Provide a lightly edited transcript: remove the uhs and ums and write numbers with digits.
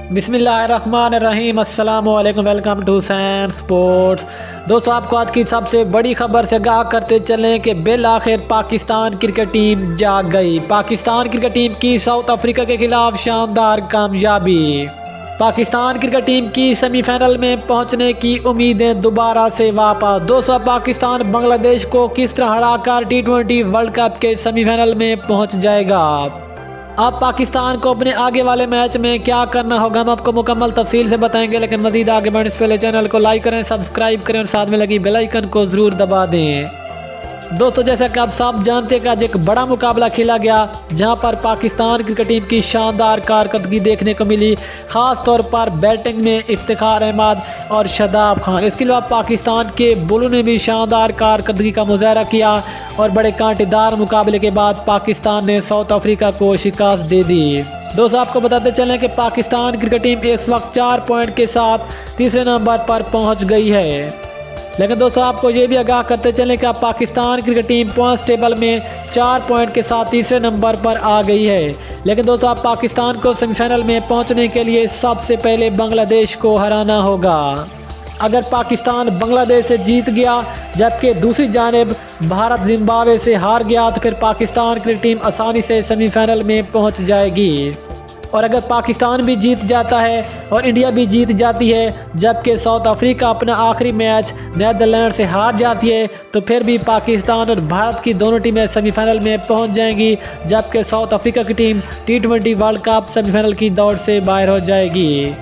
बिस्मिल्लाहिर्रहमानिर्रहीम, अस्सलाम वालेकुम, वेलकम टू सैन स्पोर्ट्स। दोस्तों, आपको आज की सबसे बड़ी खबर से आगाह करते चलें कि बिल आखिर पाकिस्तान क्रिकेट टीम जाग गई। पाकिस्तान क्रिकेट टीम की साउथ अफ्रीका के खिलाफ शानदार कामयाबी। पाकिस्तान क्रिकेट टीम की सेमीफाइनल में पहुंचने की उम्मीदें दोबारा से वापस। दोस्तों, पाकिस्तान बांग्लादेश को किस तरह हराकर T20 वर्ल्ड कप के सेमीफाइनल में पहुंच जाएगा। अब पाकिस्तान को अपने आगे वाले मैच में क्या करना होगा, हम आपको मुकम्मल तफसील से बताएंगे। लेकिन मज़ीद आगे बढ़ने से पहले चैनल को लाइक करें, सब्सक्राइब करें और साथ में लगी बेल आइकन को ज़रूर दबा दें। दोस्तों, जैसा कि आप सब जानते हैं कि आज एक बड़ा मुकाबला खेला गया जहां पर पाकिस्तान क्रिकेट टीम की शानदार कारकर्दगी देखने को मिली, ख़ास तौर पर बैटिंग में इफ्तिखार अहमद और शादाब खान। इसके अलावा पाकिस्तान के बॉलरों ने भी शानदार कारकर्दगी का मुजाहरा किया और बड़े कांटेदार मुकाबले के बाद पाकिस्तान ने साउथ अफ्रीका को शिकस्त दे दी। दोस्तों, आपको बताते चलें कि पाकिस्तान क्रिकेट टीम इस वक्त 4 पॉइंट के साथ तीसरे नंबर पर पहुँच गई है। लेकिन दोस्तों, आपको ये भी आगाह करते चलें कि Pakistan cricket team points table में 4 पॉइंट के साथ तीसरे नंबर पर आ गई है। लेकिन दोस्तों, अब पाकिस्तान को सेमीफाइनल में पहुंचने के लिए सबसे पहले बांग्लादेश को हराना होगा। अगर पाकिस्तान बांग्लादेश से जीत गया जबकि दूसरी जानिब भारत जिम्बाब्वे से हार गया तो फिर पाकिस्तान क्रिकेट टीम आसानी से सेमीफाइनल में पहुँच जाएगी। और अगर पाकिस्तान भी जीत जाता है और इंडिया भी जीत जाती है जबकि साउथ अफ्रीका अपना आखिरी मैच नीदरलैंड से हार जाती है तो फिर भी पाकिस्तान और भारत की दोनों टीमें सेमीफाइनल में पहुंच जाएंगी, जबकि साउथ अफ्रीका की team T20 world cup semifinal की दौड़ से बाहर हो जाएगी।